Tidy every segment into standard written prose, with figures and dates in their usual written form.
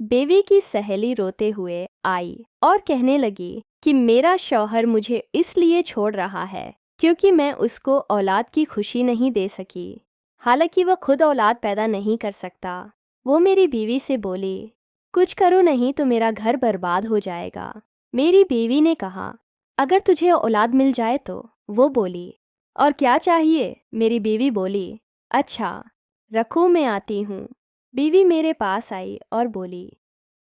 بیوی کی سہیلی روتے ہوئے آئی اور کہنے لگی کہ میرا شوہر مجھے اس لیے چھوڑ رہا ہے کیونکہ میں اس کو اولاد کی خوشی نہیں دے سکی، حالانکہ وہ خود اولاد پیدا نہیں کر سکتا۔ وہ میری بیوی سے بولی، کچھ کرو نہیں تو میرا گھر برباد ہو جائے گا۔ میری بیوی نے کہا، اگر تجھے اولاد مل جائے تو؟ وہ بولی، اور کیا چاہیے؟ میری بیوی بولی، اچھا رکھو میں آتی ہوں۔ بیوی میرے پاس آئی اور بولی،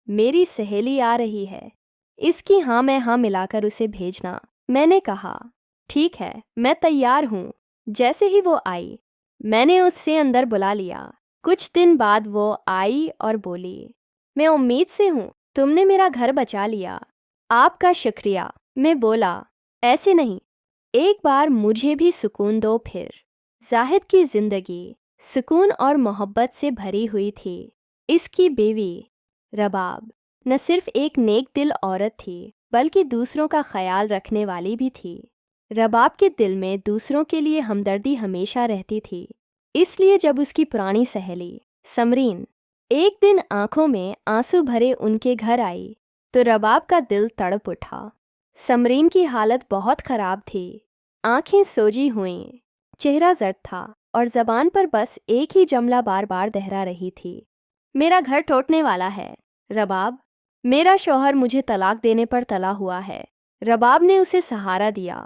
میری سہیلی آ رہی ہے، اس کی ہاں میں ہاں ملا کر اسے بھیجنا۔ میں نے کہا، ٹھیک ہے میں تیار ہوں۔ جیسے ہی وہ آئی میں نے اس سے اندر بلا لیا۔ کچھ دن بعد وہ آئی اور بولی، میں امید سے ہوں تم نے میرا گھر بچا لیا، آپ کا شکریہ۔ میں بولا، ایسے نہیں، ایک بار مجھے بھی سکون دو پھر۔ زاہد کی زندگی سکون اور محبت سے بھری ہوئی تھی۔ اس کی بیوی رباب نہ صرف ایک نیک دل عورت تھی بلکہ دوسروں کا خیال رکھنے والی بھی تھی۔ رباب کے دل میں دوسروں کے لیے ہمدردی ہمیشہ رہتی تھی، اس لیے جب اس کی پرانی سہیلی سمرین ایک دن آنکھوں میں آنسو بھرے ان کے گھر آئی تو رباب کا دل تڑپ اٹھا۔ سمرین کی حالت بہت خراب تھی، آنکھیں سوجی ہوئیں، چہرہ زرد تھا اور زبان پر بس ایک ہی جملہ بار بار دہرا رہی تھی، میرا گھر ٹوٹنے والا ہے رباب، میرا شوہر مجھے طلاق دینے پر تلا ہوا ہے۔ رباب نے اسے سہارا دیا،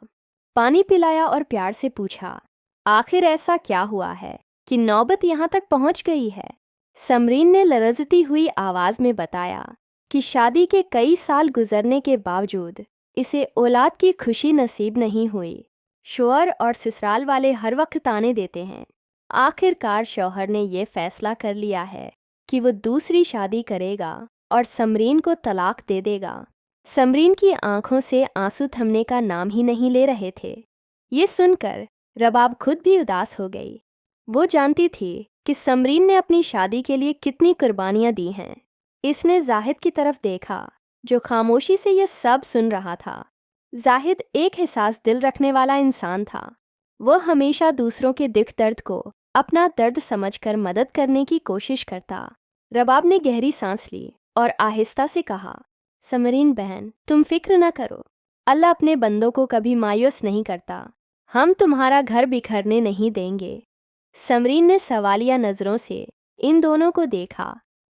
پانی پلایا اور پیار سے پوچھا، آخر ایسا کیا ہوا ہے کہ نوبت یہاں تک پہنچ گئی ہے؟ سمرین نے لرزتی ہوئی آواز میں بتایا کہ شادی کے کئی سال گزرنے کے باوجود اسے اولاد کی خوشی نصیب نہیں ہوئی۔ شوہر اور سسرال والے ہر وقت تانے دیتے ہیں، آخر کار شوہر نے یہ فیصلہ کر لیا ہے کہ وہ دوسری شادی کرے گا اور سمرین کو طلاق دے دے گا۔ سمرین کی آنکھوں سے آنسو تھمنے کا نام ہی نہیں لے رہے تھے۔ یہ سن کر رباب خود بھی اداس ہو گئی۔ وہ جانتی تھی کہ سمرین نے اپنی شادی کے لیے کتنی قربانیاں دی ہیں۔ اس نے زاہد کی طرف دیکھا جو خاموشی سے یہ سب سن رہا تھا۔ زاہد ایک حساس دل رکھنے والا انسان تھا، وہ ہمیشہ دوسروں کے دکھ درد کو اپنا درد سمجھ کر مدد کرنے کی کوشش کرتا۔ رباب نے گہری سانس لی اور آہستہ سے کہا، سمرین بہن تم فکر نہ کرو، اللہ اپنے بندوں کو کبھی مایوس نہیں کرتا، ہم تمہارا گھر بکھرنے نہیں دیں گے۔ سمرین نے سوالیہ نظروں سے ان دونوں کو دیکھا،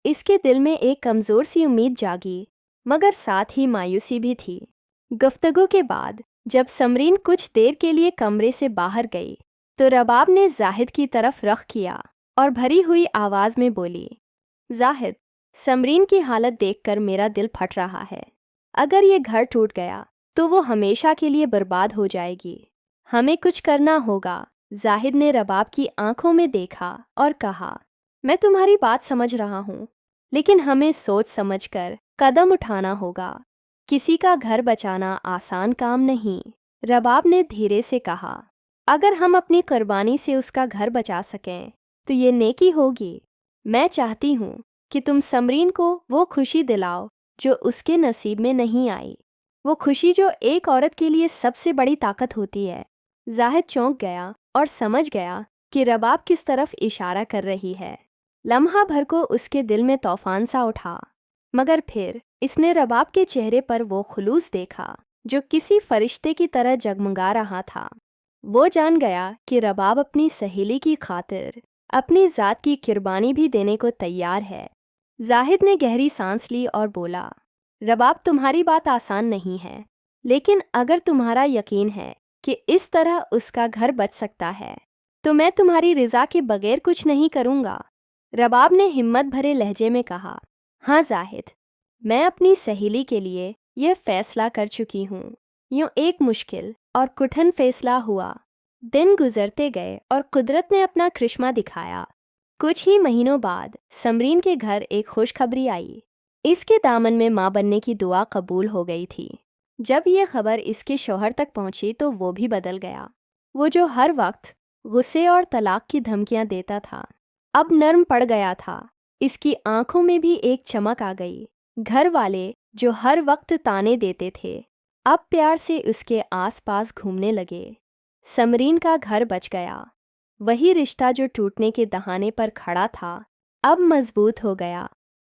اس کے دل میں ایک کمزور سی امید جاگی مگر ساتھ ہی مایوسی بھی تھی۔ گفتگو کے بعد جب سمرین کچھ دیر کے لیے کمرے سے باہر گئی تو رباب نے زاہد کی طرف رخ کیا اور بھری ہوئی آواز میں بولی، زاہد سمرین کی حالت دیکھ کر میرا دل پھٹ رہا ہے، اگر یہ گھر ٹوٹ گیا تو وہ ہمیشہ کے لیے برباد ہو جائے گی، ہمیں کچھ کرنا ہوگا۔ زاہد نے رباب کی آنکھوں میں دیکھا اور کہا، میں تمہاری بات سمجھ رہا ہوں لیکن ہمیں سوچ سمجھ کر قدم اٹھانا ہوگا، کسی کا گھر بچانا آسان کام نہیں۔ رباب نے دھیرے سے کہا، اگر ہم اپنی قربانی سے اس کا گھر بچا سکیں تو یہ نیکی ہوگی۔ میں چاہتی ہوں کہ تم سمرین کو وہ خوشی دلاؤ جو اس کے نصیب میں نہیں آئی، وہ خوشی جو ایک عورت کے لیے سب سے بڑی طاقت ہوتی ہے۔ زاہد چونک گیا اور سمجھ گیا کہ رباب کس طرف اشارہ کر رہی ہے۔ لمحہ بھر کو اس کے دل میں طوفان سا اٹھا، مگر پھر اس نے رباب کے چہرے پر وہ خلوص دیکھا جو کسی فرشتے کی طرح جگمگا رہا تھا۔ وہ جان گیا کہ رباب اپنی سہیلی کی خاطر اپنی ذات کی قربانی بھی دینے کو تیار ہے۔ زاہد نے گہری سانس لی اور بولا، رباب تمہاری بات آسان نہیں ہے، لیکن اگر تمہارا یقین ہے کہ اس طرح اس کا گھر بچ سکتا ہے تو میں تمہاری رضا کے بغیر کچھ نہیں کروں گا۔ رباب نے ہمت بھرے لہجے میں کہا، ہاں زاہد، میں اپنی سہیلی کے لیے یہ فیصلہ کر چکی ہوں۔ یوں ایک مشکل اور کٹھن فیصلہ ہوا۔ دن گزرتے گئے اور قدرت نے اپنا کرشمہ دکھایا۔ کچھ ہی مہینوں بعد سمرین کے گھر ایک خوشخبری آئی، اس کے دامن میں ماں بننے کی دعا قبول ہو گئی تھی۔ جب یہ خبر اس کے شوہر تک پہنچی تو وہ بھی بدل گیا۔ وہ جو ہر وقت غصے اور طلاق کی دھمکیاں دیتا تھا اب نرم پڑ گیا تھا، اس کی آنکھوں میں بھی ایک چمک آ گئی۔ گھر والے جو ہر وقت تانے دیتے تھے اب پیار سے اس کے آس پاس گھومنے لگے۔ سمرین کا گھر بچ گیا، وہی رشتہ جو ٹوٹنے کے دہانے پر کھڑا تھا اب مضبوط ہو گیا۔